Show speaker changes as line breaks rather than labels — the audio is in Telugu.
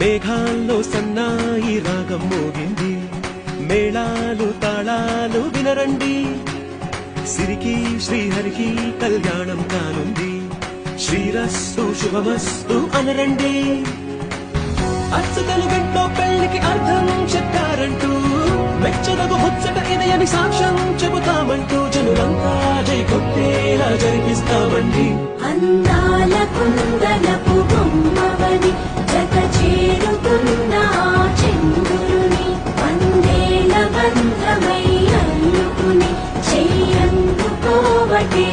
మేఘాల్లో సన్నాయి రాగం మోగింది, మేళాలు తాళాలు వినరండి, సిరికి శ్రీహరికి కళ్యాణం కానుంది, శ్రీరస్తు శుభమస్తు అనరండి. అచ్చతలు గంటో పెళ్లికి అర్థం చెప్పారంటూ, మెచ్చదగు ముచ్చట ఇది అని సాక్ష్యం చెబుతామంటూ, జనులంతా జై కొట్టేలా జరిపిస్తామండి.
అందాల కుందనపు బొమ్మవని జత చేరుతున్న చంద్రుని, వందేల బంధమై అల్లుకుని చెయ్యందుకోవటే